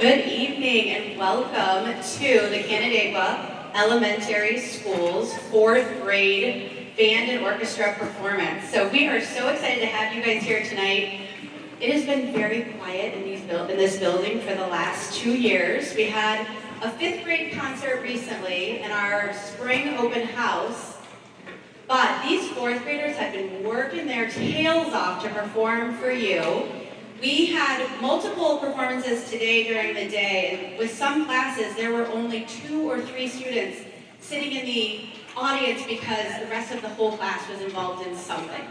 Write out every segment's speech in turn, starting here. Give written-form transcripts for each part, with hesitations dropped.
Good evening and welcome to the Canandaigua Elementary School's 4th grade band and orchestra performance. So we are so excited to have you guys here tonight. It has been very quiet in this building for the last 2 years. We had a 5th grade concert recently in our spring open house, but these 4th graders have been working their tails off to perform for you. We had multiple performances today during the day, and with some classes there were only 2 or 3 students sitting in the audience because the rest of the whole class was involved in something.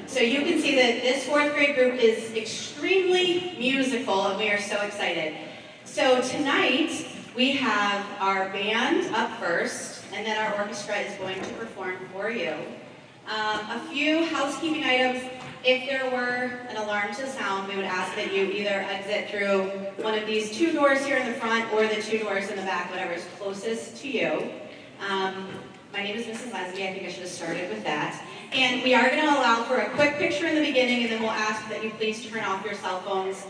So you can see that this 4th grade group is extremely musical and we are so excited. So tonight we have our band up first and then our orchestra is going to perform for you. A few housekeeping items. If there were an alarm to sound, we would ask that you either exit through one of these 2 doors here in the front or the 2 doors in the back, whatever is closest to you. My name is Mrs. Leslie. I think I should have started with that. And we are going to allow for a quick picture in the beginning, and then we'll ask that you please turn off your cell phones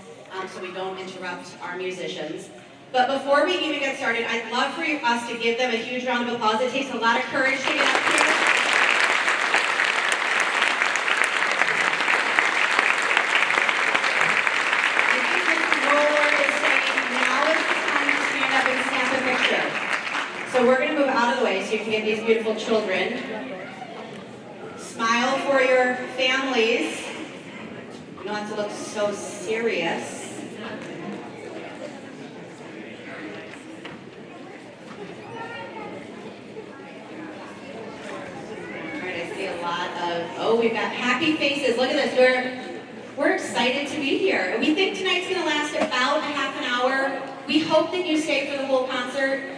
so we don't interrupt our musicians. But before we even get started, I'd love for us to give them a huge round of applause. It takes a lot of courage to get up here. So we're going to move out of the way so you can get these beautiful children. Smile for your families. You don't have to look so serious. All right, I see a lot of, we've got happy faces. Look at this. We're excited to be here. We think tonight's going to last about a half an hour. We hope that you stay for the whole concert.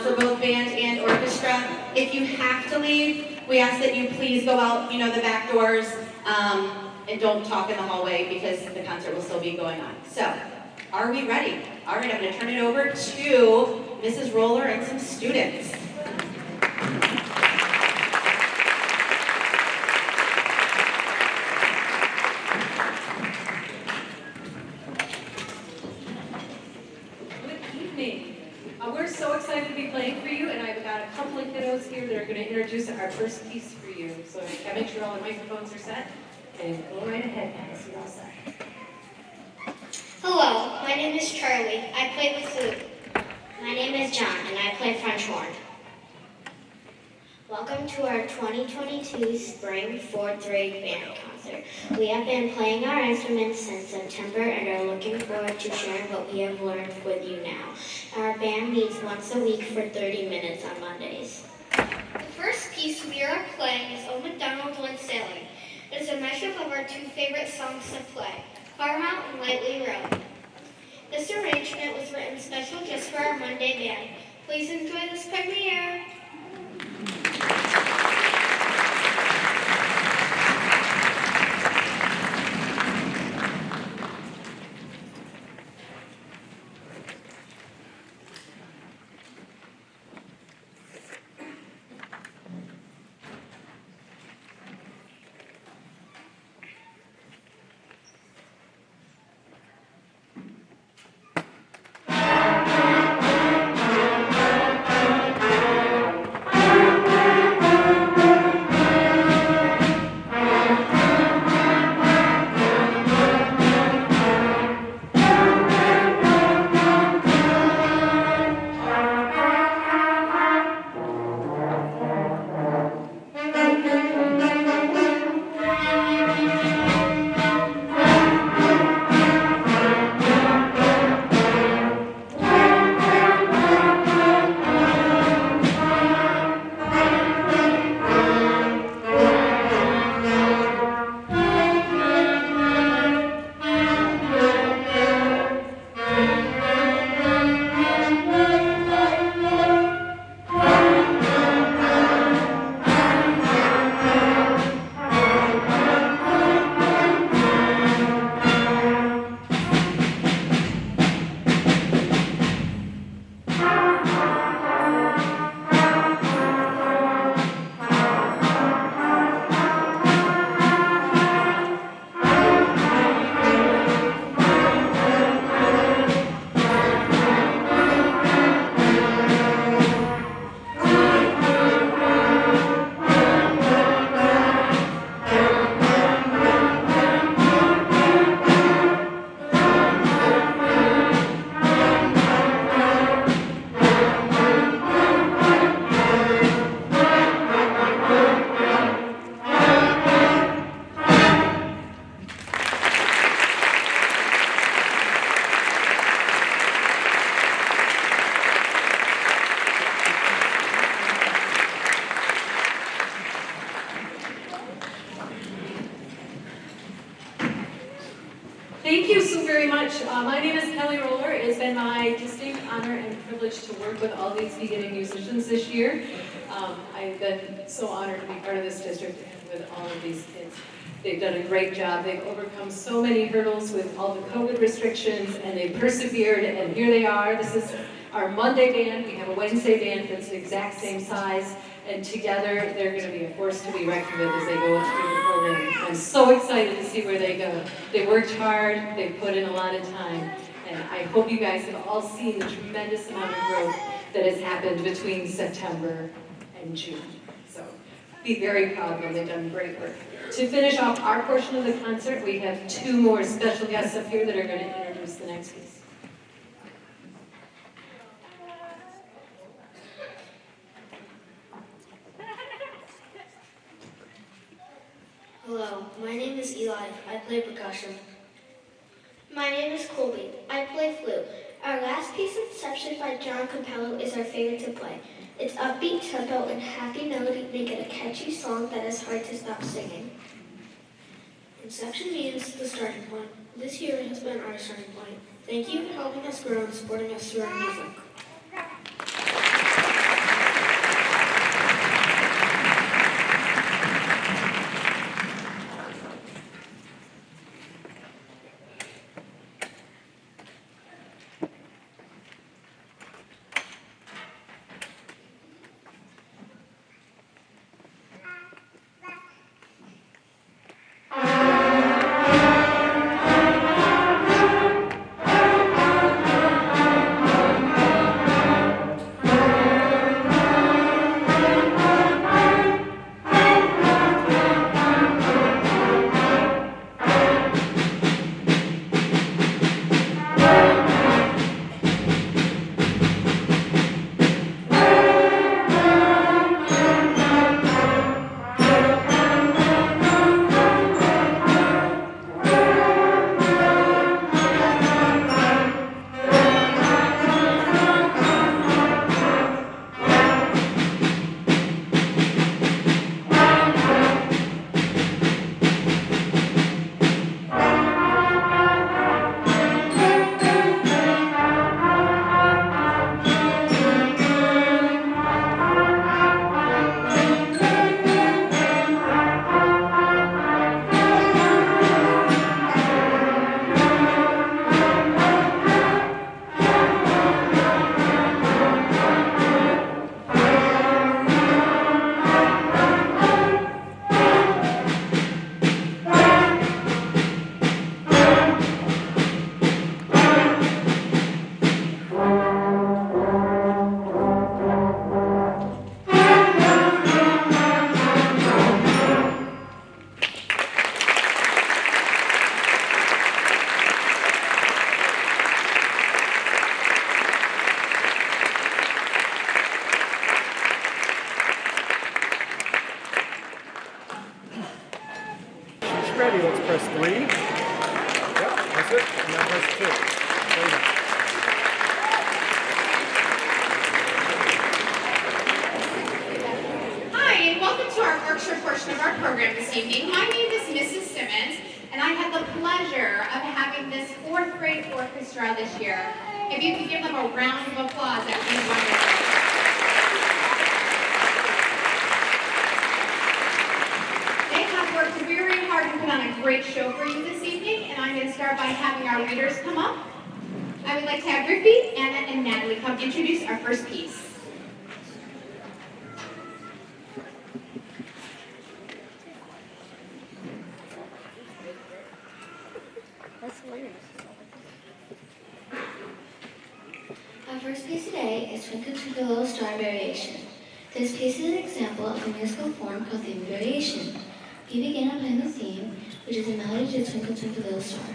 For both band and orchestra. If you have to leave, we ask that you please go out, the back doors, and don't talk in the hallway because the concert will still be going on. So, are we ready? All right, I'm going to turn it over to Mrs. Roller and some students. We're so excited to be playing for you, and I've got a couple of kiddos here that are going to introduce our first piece for you. So I make sure all the microphones are set, and go right ahead, guys. You're all set. Hello, my name is Charlie. I play the flute. My name is John, and I play French horn. Welcome to our 2022 Spring 4th grade band concert. We have been playing our instruments since September and are looking forward to sharing what we have learned with you now. Our band meets once a week for 30 minutes on Mondays. The first piece we are playing is Old MacDonald Went Sailing. It is a mashup of our 2 favorite songs to play, Farmhouse and Lightly Row. This arrangement was written special just for our Monday band. Please enjoy this premiere. Thank you so very much. My name is Kelly Roller. It has been my distinct honor and privilege to work with all these beginning musicians this year. I've been so honored to be part of this district and with all of these kids. They've done a great job. They've overcome so many hurdles with all the COVID restrictions, and they've persevered, and here they are. This is our Monday band. We have a Wednesday band that's the exact same size, and together they're going to be a force to be reckoned with as they go through the program. I'm so excited to see where they go. They worked hard, they put in a lot of time, and I hope you guys have all seen the tremendous amount of growth that has happened between September and June. So be very proud of them. They've done great work. To finish off our portion of the concert, we have two more special guests up here that are going to introduce the next piece. Hello, my name is Eli. I play percussion. My name is Colby. I play flute. Our last piece, Inception by John Capello, is our favorite to play. Its upbeat tempo and happy melody make it a catchy song that is hard to stop singing. Inception means the starting point. This year has been our starting point. Thank you for helping us grow and supporting us through our music. Ready, let's press 3. Yep, that's it. And now press 2. Hi, and welcome to our Orchestra portion of our program this evening. My name is Mrs. Simmons, and I have the pleasure of having this 4th grade orchestra this year. If you could give them a round of applause, that would be wonderful. Worked very hard to put on a great show for you this evening, and I'm going to start by having our leaders come up. I would like to have Ricky, Anna, and Natalie come introduce our first piece. Our first piece today is Twinkle Twinkle Little Star Variation. This piece is an example of a musical form called theme variation. We begin by playing the theme, which is a melody to Twinkle Twinkle Little Star.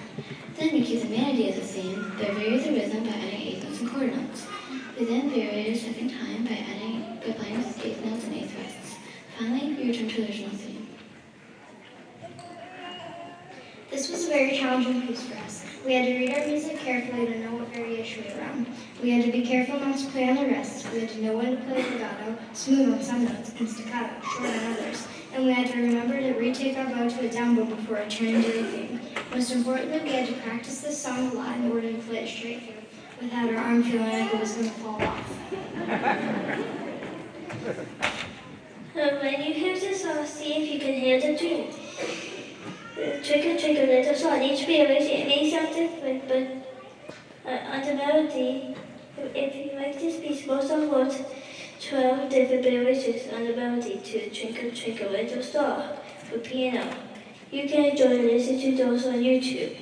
Then we keep the melody as the theme, but vary the rhythm by adding eighth notes and quarter notes. We then vary it a second time by playing with eighth notes and eighth rests. Finally, we return to the original theme. This was a very challenging piece for us. We had to read our music carefully to know what variation we were on. We had to be careful not to play on the rests. We had to know when to play legato, smooth on some notes, and staccato, short on others. and we had to remember to retake our bow to a down bow before returning to the theme. Most importantly, we had to practice this song a lot in order to play it straight through, without our arm feeling like it was going to fall off. When you hear this song, see if you can hear the tune. Twinkle, twinkle, little star, each village, it may sound different, but on the melody, if you make this piece, most of what 12 different villages on the melody to Twinkle, Twinkle, Little Star for piano. You can enjoy and listen to those on YouTube.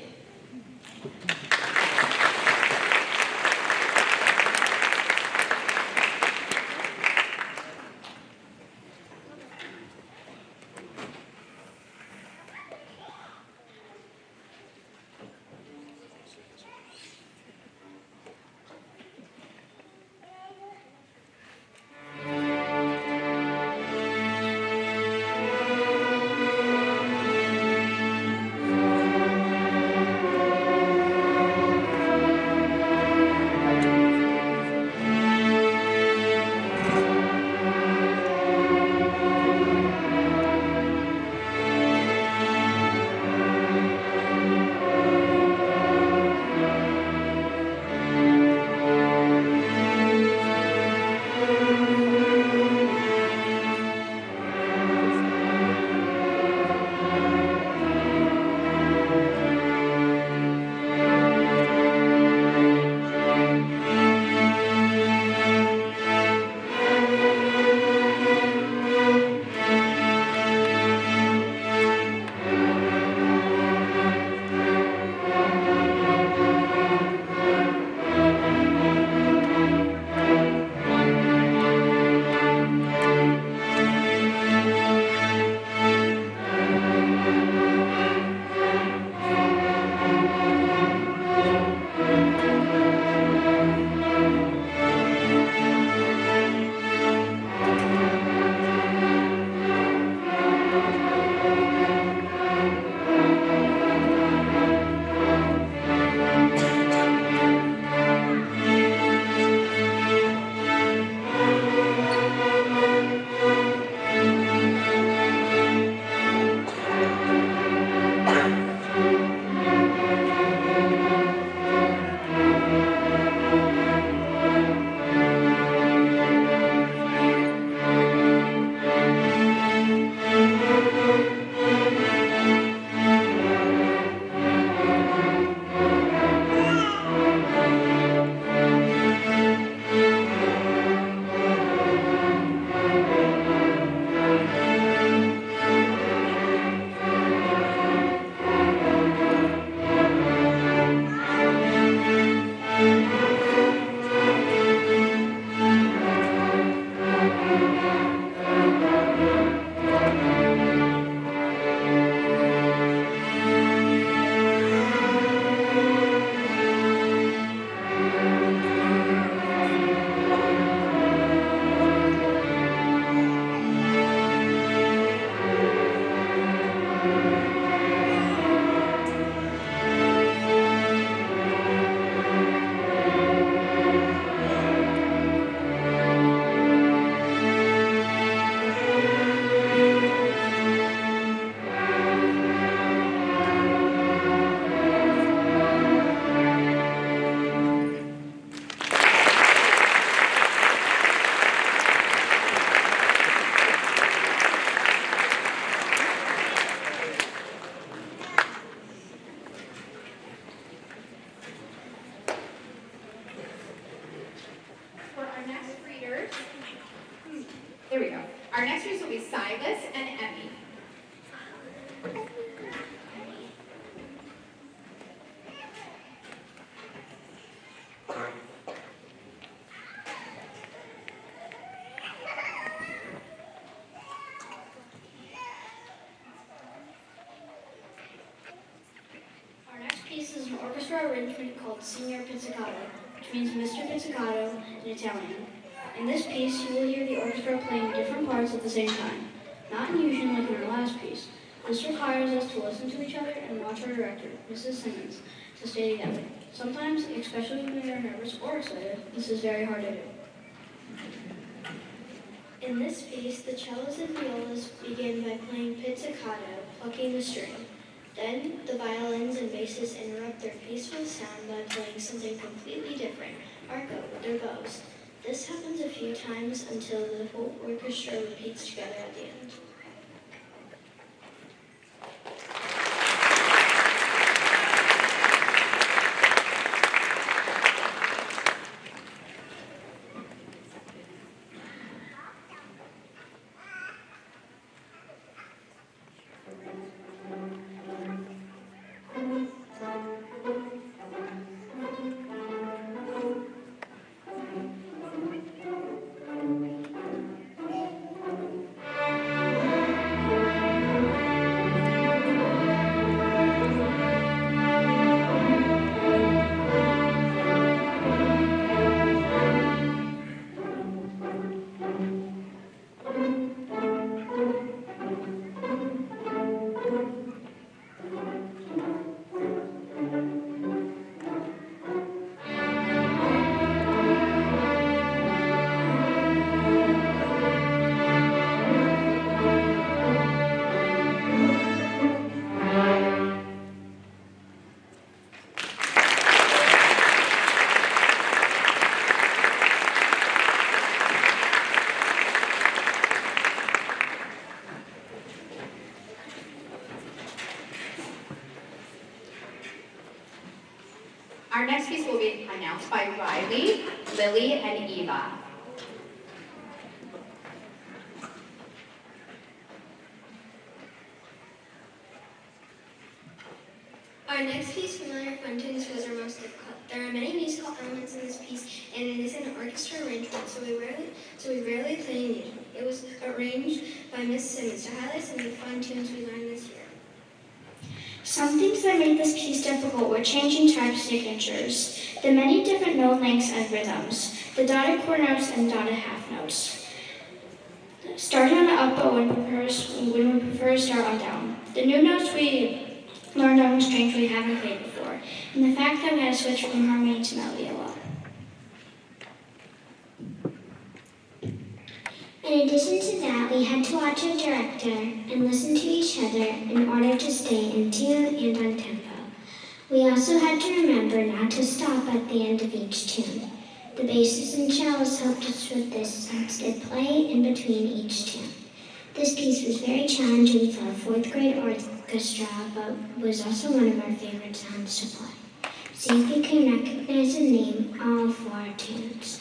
There we go. Our next readers will be Silas and Emmy. Our next piece is an orchestra arrangement called Signor Pizzicato, which means Mr. Pizzicato in Italian. In this piece, you will hear the orchestra playing different parts at the same time, not in unison like in our last piece. This requires us to listen to each other and watch our director, Mrs. Simmons, to stay together. Sometimes, especially when we are nervous or excited, this is very hard to do. In this piece, the cellos and violas begin by playing pizzicato, plucking the string. Then, the violins and basses interrupt their peaceful sound by playing something completely different, arco, with their bows. This happens a few times until the whole orchestra repeats together at the end. Our next piece will be announced by Riley, Lily, and Eva. Our next piece, Familiar Acquaintance, was our most difficult. There are many musical elements in this piece, and it is an orchestra arrangement, so we rarely play music. It was arranged by Miss Simmons to highlight some of the fun tunes we learned this year. Some things that made this piece difficult were changing time signatures, the many different note lengths and rhythms, the dotted quarter notes and dotted half notes. Starting on the up bow when we prefer to start on down. The new notes we learned on strings we haven't played before, and the fact that we had to switch from harmony to melody a lot. In addition to that, we had to watch our director and listen to each other in order to stay in tune and on tempo. We also had to remember not to stop at the end of each tune. The basses and cellos helped us with this since they play in between each tune. This piece was very challenging for a fourth grade orchestra, but was also one of our favorite sounds to play. See if you can recognize and name all 4 tunes.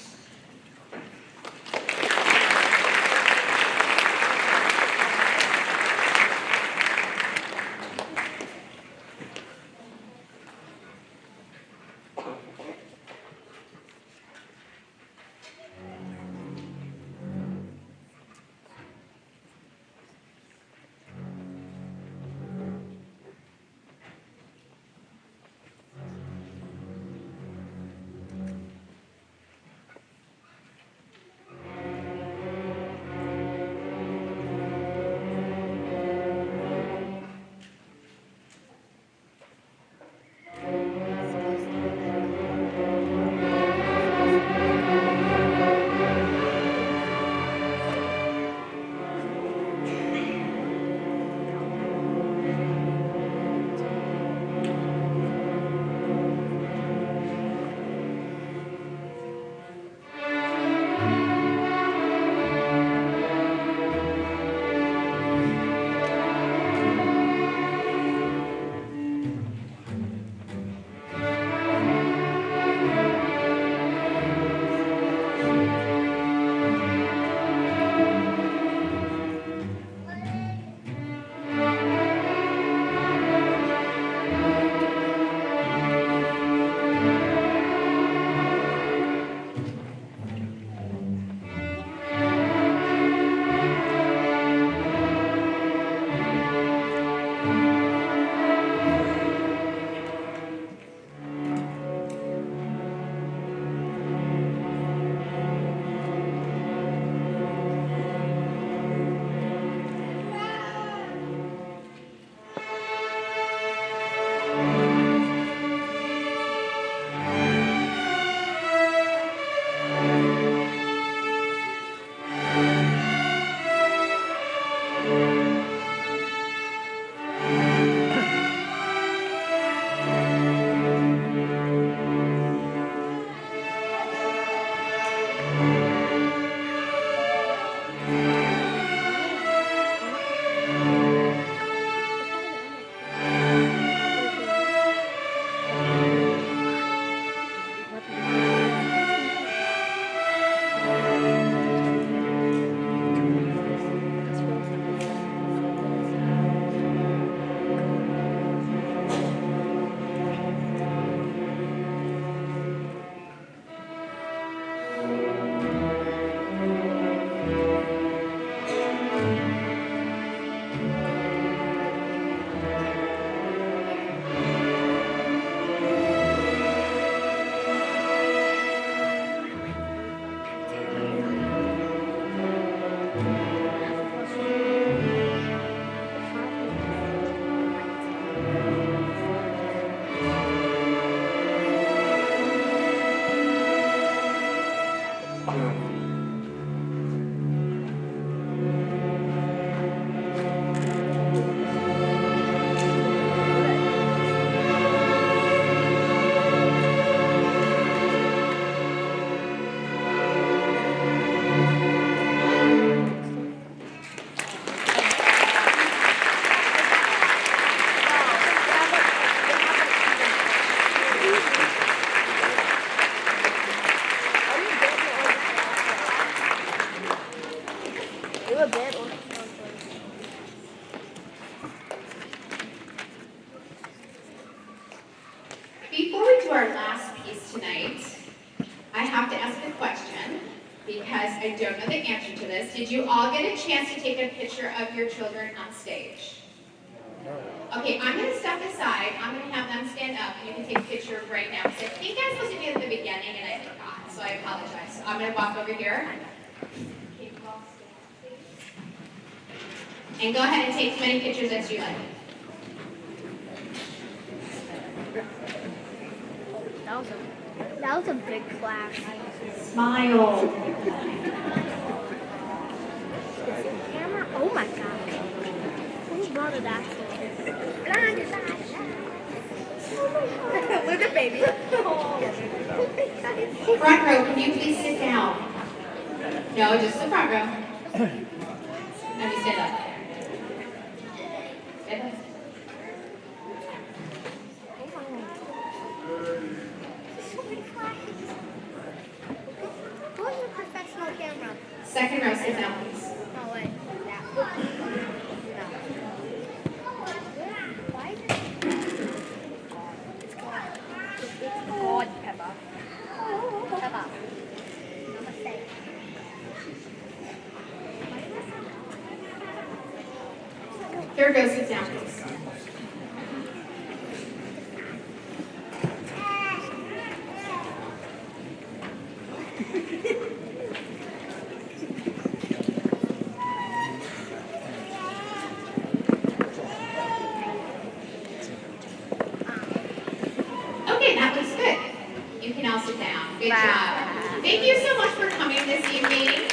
Before we do our last piece tonight, I have to ask a question because I don't know the answer to this. Did you all get a chance to take a picture of your children on stage? Okay, I'm going to step aside. I'm going to have them stand up and you can take a picture right now. Because I think I was supposed to be at the beginning and I forgot, so I apologize. So I'm going to walk over here. And go ahead and take as many pictures as you like. That was a big flash. Smile. Camera? Oh my god. Who brought it actually? Look at baby. Front row, can you please sit down? No, just the front row. Let me stand up. Stand up. Who's your professional camera? Second row, sit down, please. Oh wait. Why is it? It's called Peppa. Peppa. Namaste. Third row, sit down, please. Okay, that looks good. You can all sit down. Good job. Thank you so much for coming this evening.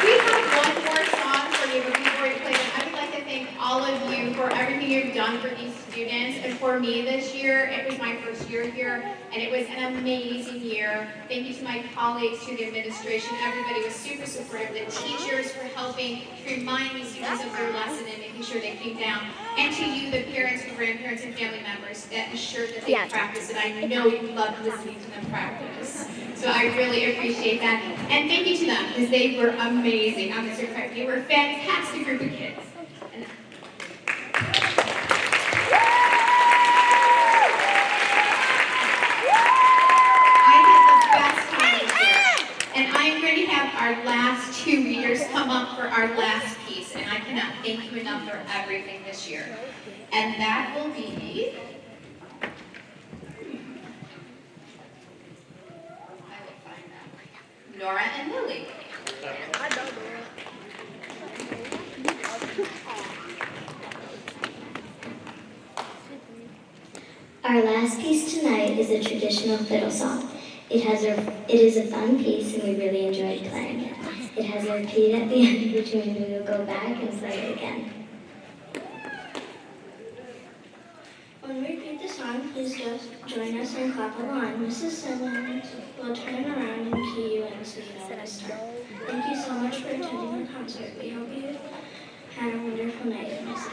We have one more song for you, but before we play it, I would like to thank all of you for everything you've done for these students. And for me this year, it was my first year here, and it was an amazing year. Thank you to my colleagues, to the administration. Everybody was super supportive. The teachers for helping to remind these students of their lesson and making sure they came down. And to you, the parents, the grandparents, and family members that ensured that they practiced. And I know you loved listening to them practice. So I really appreciate that. And thank you to them, because they were amazing. I'm Mr. Craig. They were a fantastic group of kids. And I had the best time this year. And I'm going to have our last two readers come up for our last piece. And I cannot thank you enough for everything this year. And that will be... Nora and Lily. Our last piece tonight is a traditional fiddle song. It is a fun piece and we really enjoyed playing it. It has a repeat at the end, which means we will go back and play it again. When we repeat the song, please just join us and clap along. Mrs. Simmons will turn around and key you in so you know when to start. Thank you so much for attending the concert. We hope you had a wonderful night of music.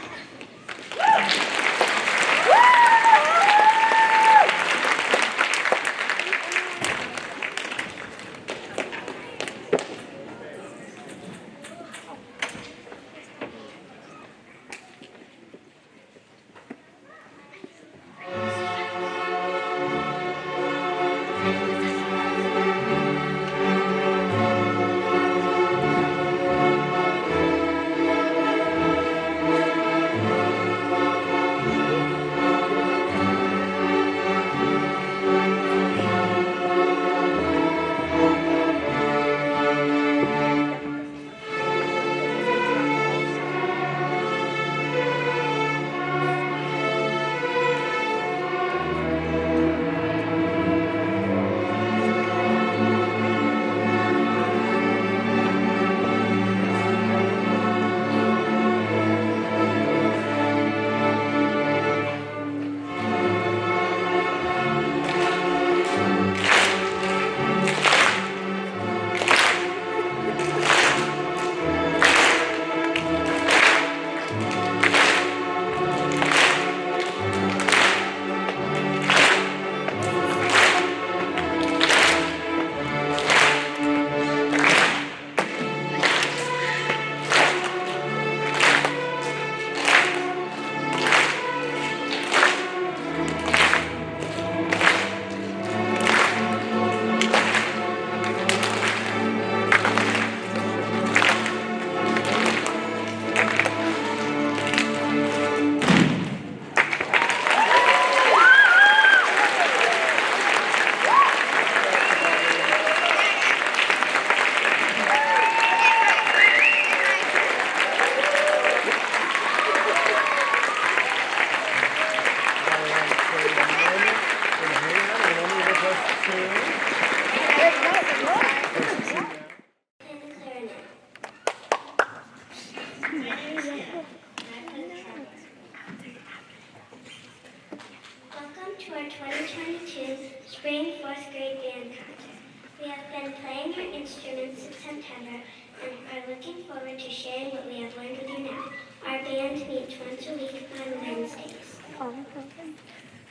been playing our instruments since September and are looking forward to sharing what we have learned with you now. Our band meets once a week on Wednesdays.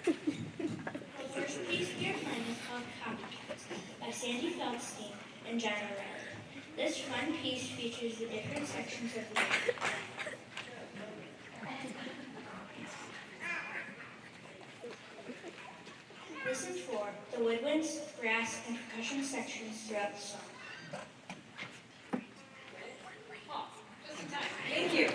The first piece we are playing is called Copycats by Sandy Feldstein and John O'Reilly. This fun piece features the different sections of the Listen for the woodwinds, brass, and percussion sections throughout the song. Thank you.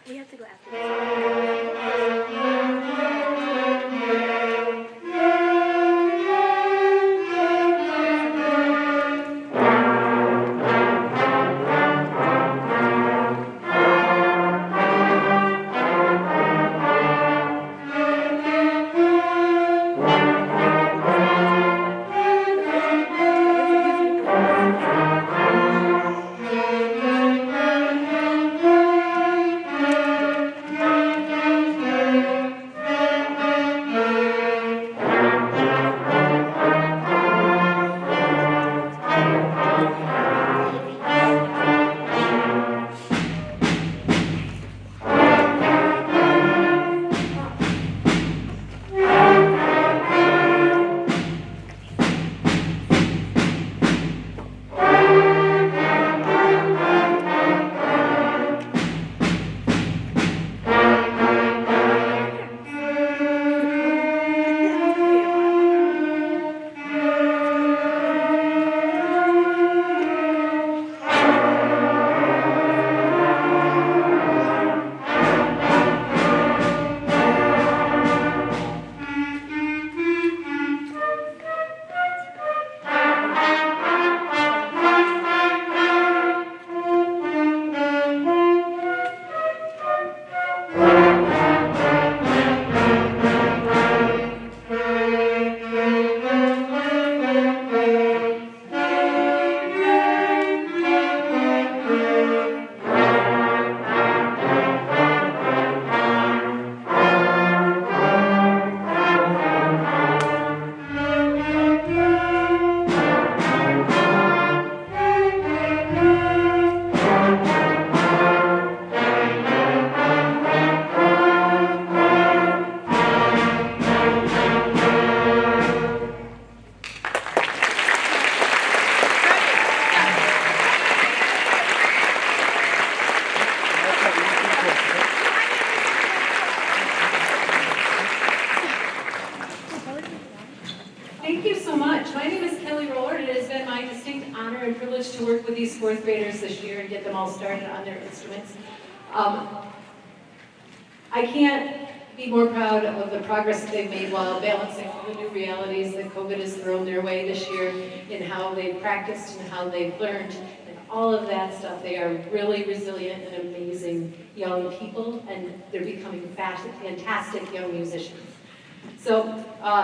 We have to go after this. Thank you so much. My name is Kelly Roller, and it has been my distinct honor and privilege to work with these fourth graders this year and get them all started on their instruments. I can't be more proud of the progress that they've made while balancing all the new realities that COVID has thrown their way this year in how they've practiced and how they've learned and all of that stuff. They are really resilient and amazing young people, and they're becoming fantastic young musicians. So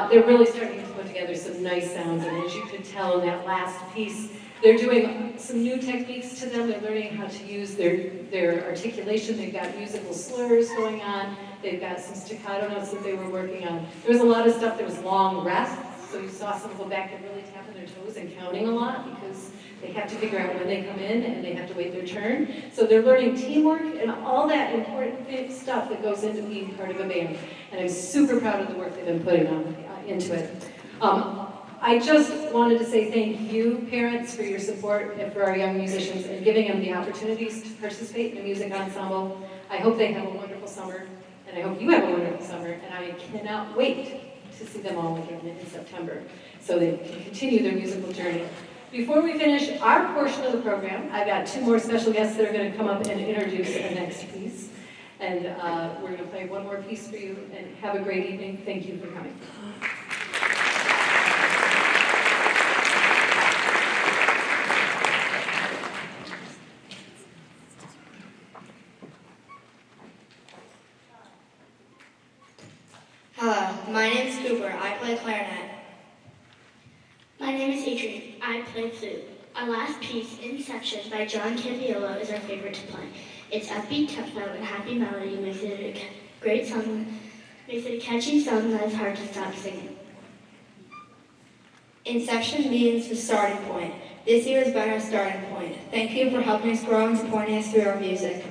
they're really starting to put together some nice sounds, and as you could tell in that last piece, they're doing some new techniques to them. They're learning how to use their articulation. They've got musical slurs going on. They've got some staccato notes that they were working on. There was a lot of stuff. There was long rests, so you saw some go back and really tapping their toes and counting a lot because they have to figure out when they come in and they have to wait their turn. So they're learning teamwork and all that important stuff that goes into being part of a band. And I'm super proud of the work they've been putting on into it. I just wanted to say thank you, parents, for your support and for our young musicians and giving them the opportunities to participate in the music ensemble. I hope they have a wonderful summer, and I hope you have a wonderful summer, and I cannot wait to see them all again in September so they can continue their musical journey. Before we finish our portion of the program, I've got two more special guests that are going to come up and introduce the next piece. And we're going to play one more piece for you, and have a great evening. Thank you for coming. Adrian. I play flute. Our last piece, Inception by John Campiolo, is our favorite to play. Its upbeat tempo and happy melody makes it a great song, makes it a catchy song that is hard to stop singing. Inception means the starting point. This year has been our starting point. Thank you for helping us grow and supporting us through our music.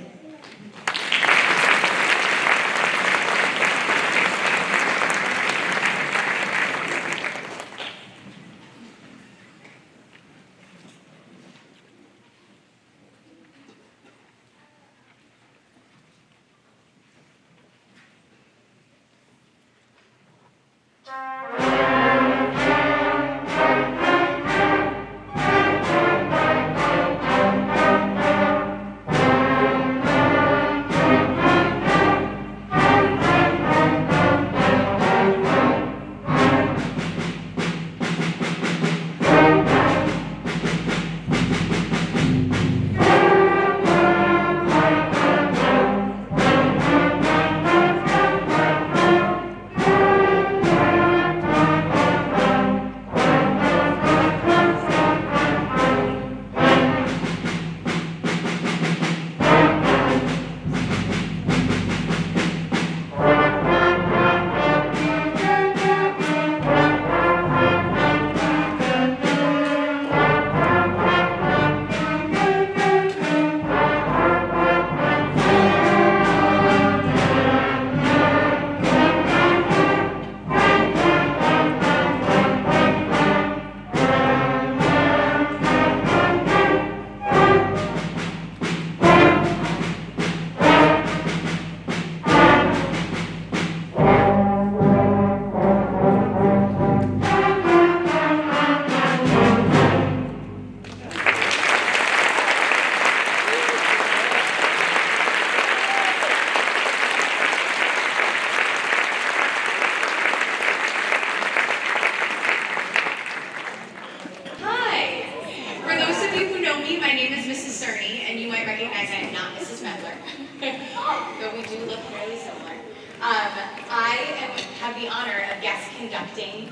Have the honor of guest conducting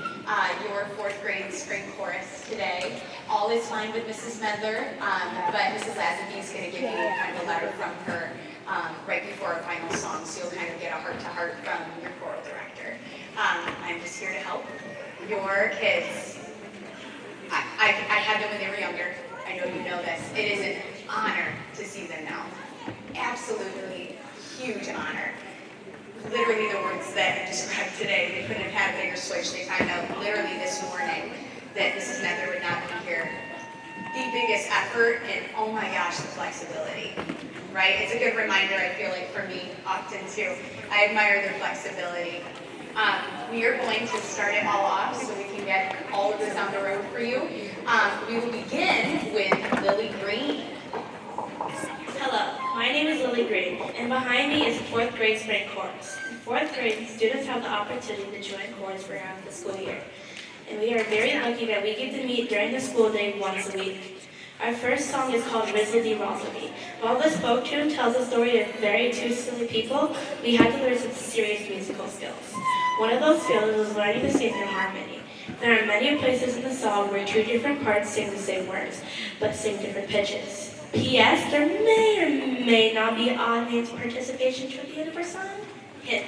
your fourth grade spring chorus today. All is fine with Mrs. Medler, but Mrs. Lazenby is going to give you kind of a letter from her right before our final song, so you'll kind of get a heart-to-heart from your choral director. I'm just here to help your kids. I had them when they were younger. I know you know this. It is an honor to see them now. Absolutely huge honor. Literally the words that I described today, they couldn't have had a bigger switch. They found out literally this morning that Mrs. Medler would not be here. The biggest effort and oh my gosh, the flexibility, right? It's a good reminder, I feel like, for me often too. I admire their flexibility. We are going to start it all off so we can get all of this on the road for you. We will begin with Lily Green. Hello, my name is Lily Green, and behind me is the fourth grade spring chorus. In fourth grade, students have the opportunity to join chorus for half the school year. And we are very lucky that we get to meet during the school day once a week. Our first song is called Rizzle Dee Razzle Dee. While this folk tune tells the story of very two silly people, we had to learn some serious musical skills. One of those skills is learning to sing in harmony. There are many places in the song where two different parts sing the same words, but sing different pitches. P.S. There may or may not be audience participation toward the end of our song. Hint.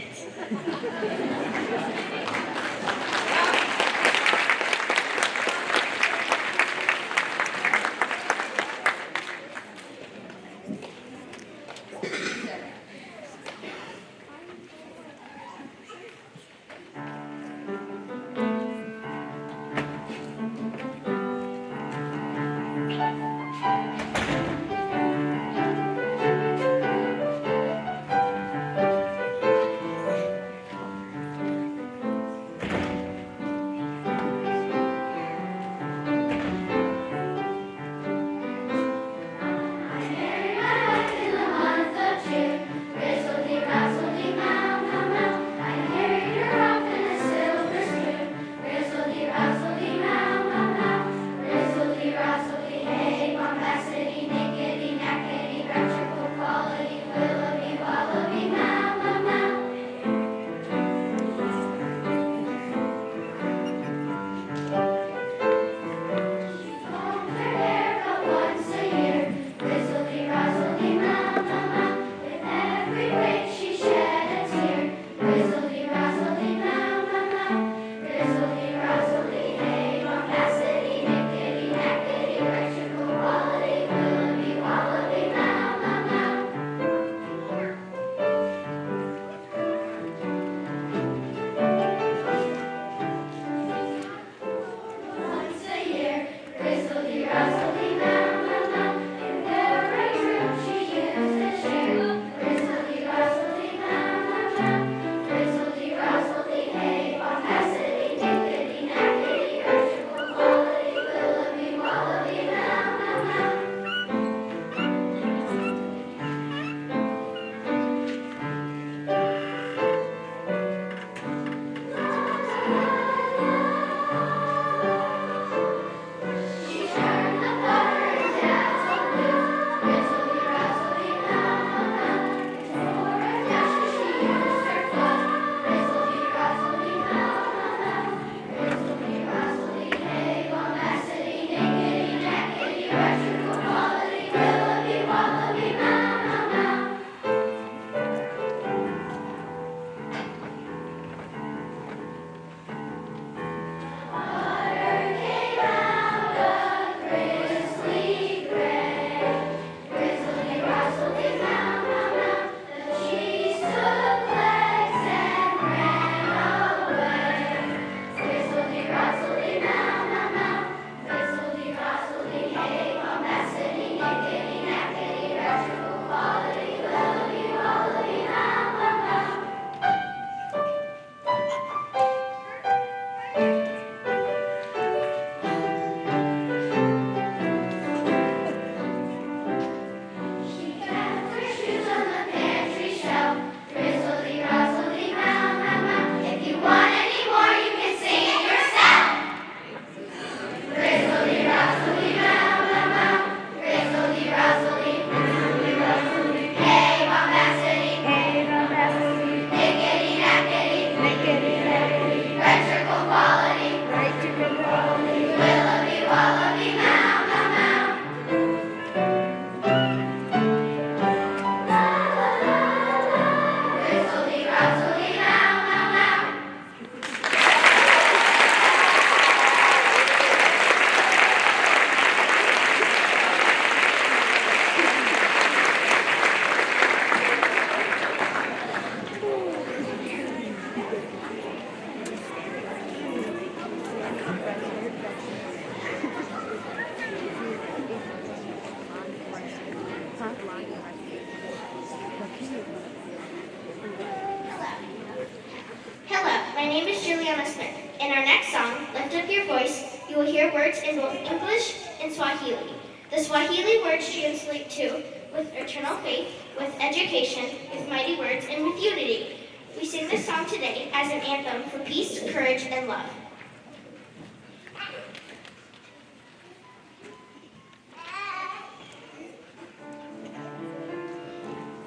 Gemma Smith. In our next song, Lift Up Your Voice, you will hear words in both English and Swahili. The Swahili words translate to with eternal faith, with education, with mighty words, and with unity. We sing this song today as an anthem for peace, courage, and love.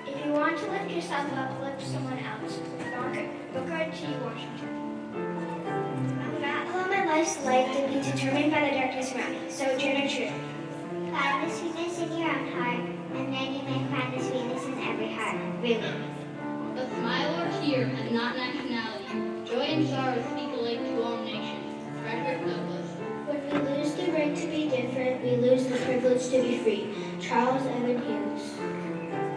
If you want to lift yourself up, lift someone else. Booker T. Washington. I will not allow my life's light to be determined by the darkness around me. Sojourner Truth. Find the sweetness in your own heart, and then you may find the sweetness in every heart. Really. But smile or tear and not nationality. Joy and sorrow speak alike to all nations. Frederick Douglass. When we lose the right to be different, we lose the privilege to be free. Charles Evan Hughes.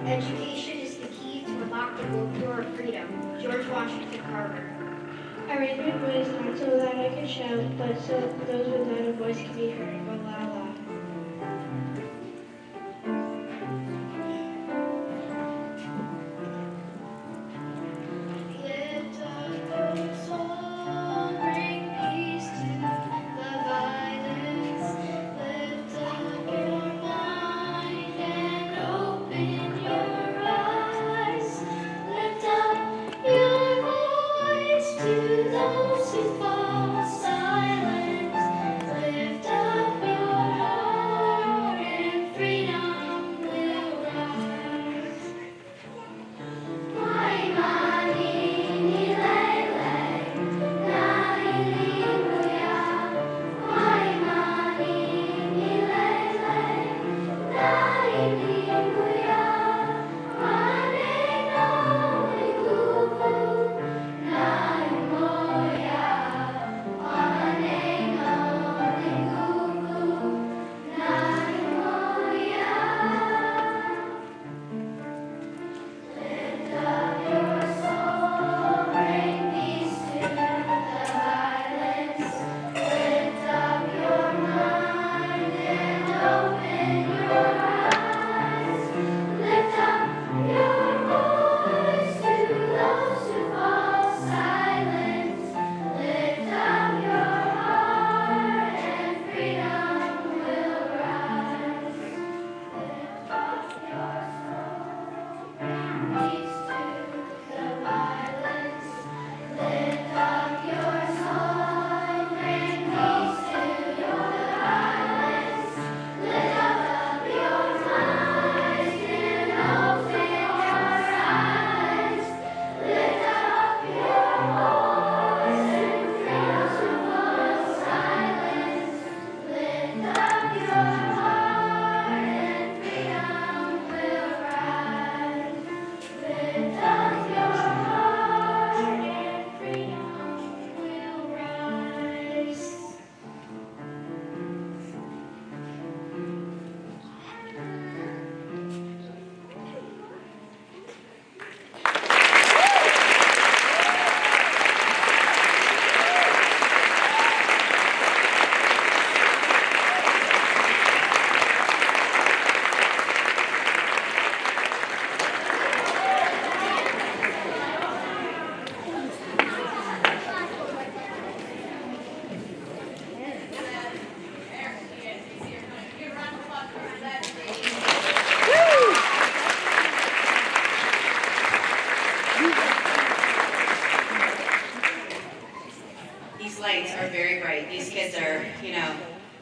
Education is the key to unlock the door of freedom. George Washington Carver. I raise my voice not so that I can shout, but so those without a voice can be heard. Malala. Lift up your soul, bring peace to the violence. Lift up your mind and open your eyes. Lift up your voice to those who fall silent. Lift up your heart and freedom will rise. My money, nilele, nahilimuya. My money, nilele, nahilimuya. Mane no ikupu, naimoya. Mane no ikupu, naimoya. Lift up your soul, bring peace to the violence. Lift up your mind and open your eyes. Lift up your voice to those who fall silent. Lift up your heart and freedom will rise. Lift up your soul, bring peace to the violence. Lift up your soul, bring peace to the violence. Lift up your mind and open your eyes. Lift up your voice and freedom will silence. Lift up your heart and freedom will rise. Lift up your heart and freedom will rise. These lights are very bright. These kids are,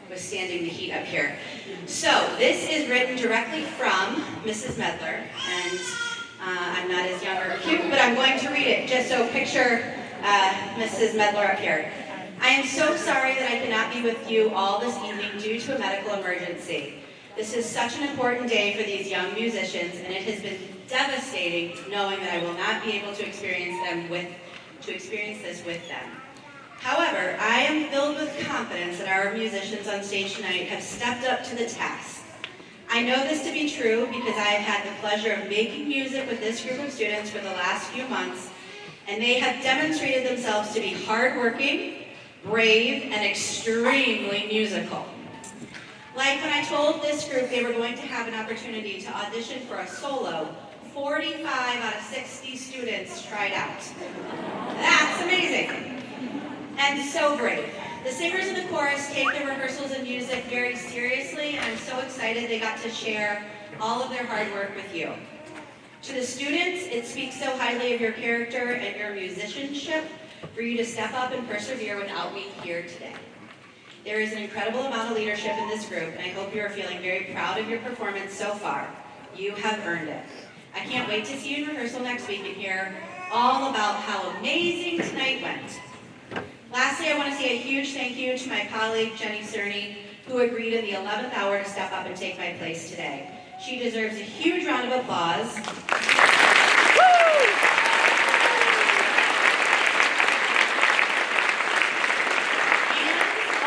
withstanding the heat up here. So this is written directly from Mrs. Medler, and I'm not as young or cute, but I'm going to read it, just so picture Mrs. Medler up here. I am so sorry that I cannot be with you all this evening due to a medical emergency. This is such an important day for these young musicians, and it has been devastating knowing that I will not be able to experience this with them. However, I am filled with confidence that our musicians on stage tonight have stepped up to the task. I know this to be true because I have had the pleasure of making music with this group of students for the last few months, and they have demonstrated themselves to be hardworking, brave, and extremely musical. Like when I told this group they were going to have an opportunity to audition for a solo, 45 out of 60 students tried out. That's amazing. and so brave. The singers in the chorus take their rehearsals and music very seriously, and I'm so excited they got to share all of their hard work with you. To the students, it speaks so highly of your character and your musicianship for you to step up and persevere without me here today. There is an incredible amount of leadership in this group, and I hope you are feeling very proud of your performance so far. You have earned it. I can't wait to see you in rehearsal next week and hear all about how amazing tonight went. Lastly, I want to say a huge thank you to my colleague, Jenny Cerny, who agreed in the 11th hour to step up and take my place today. She deserves a huge round of applause. And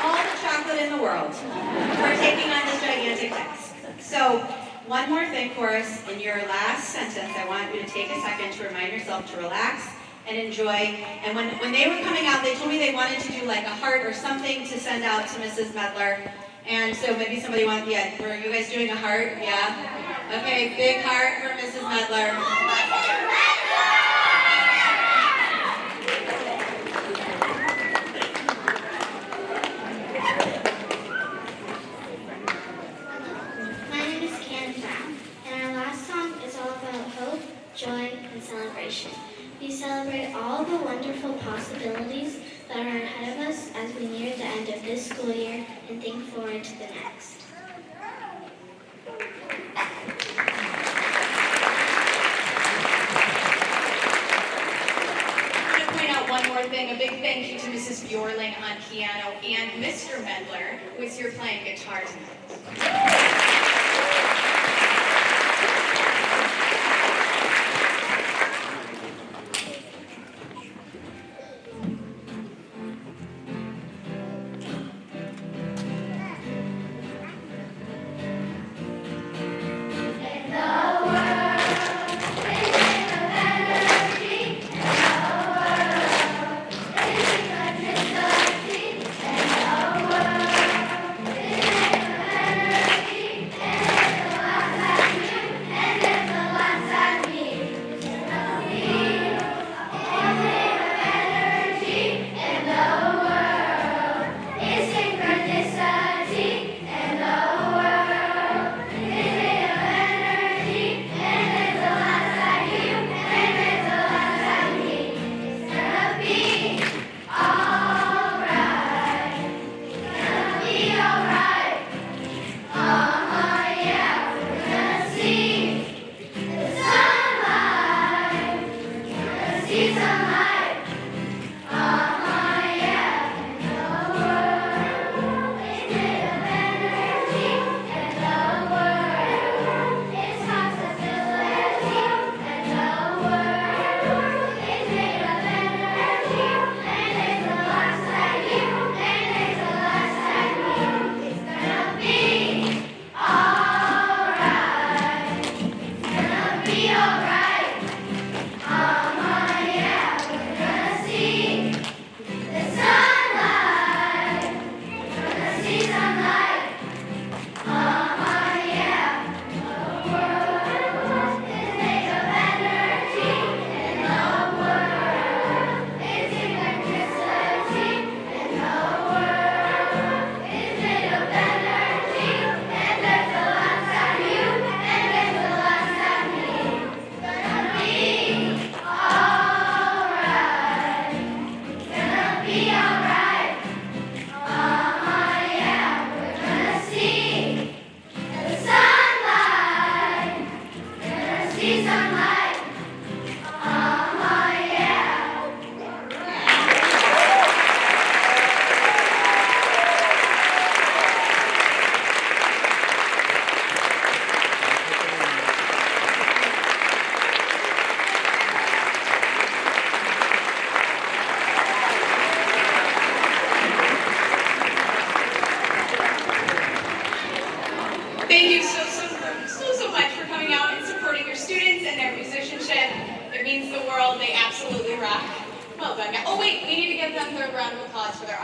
all the chocolate in the world for taking on this gigantic task. So, one more thing, chorus. In your last sentence, I want you to take a second to remind yourself to relax and enjoy. And when they were coming out, they told me they wanted to do like a heart or something to send out to Mrs. Medler. And so maybe somebody wants, yeah, were you guys doing a heart? Yeah? Okay, big heart for Mrs. Medler. My name is Canandaigua, and our last song is all about hope, joy, and celebration. We celebrate all the wonderful possibilities that are ahead of us as we near the end of this school year and think forward to the next. I'm going to point out one more thing. A big thank you to Mrs. Bjorling on piano and Mr. Medler, who is here playing guitar tonight. Thank you so much for coming out and supporting your students and their musicianship. It means the world. They absolutely rock. Well done, guys. Oh wait, we need to give them a third round of applause for their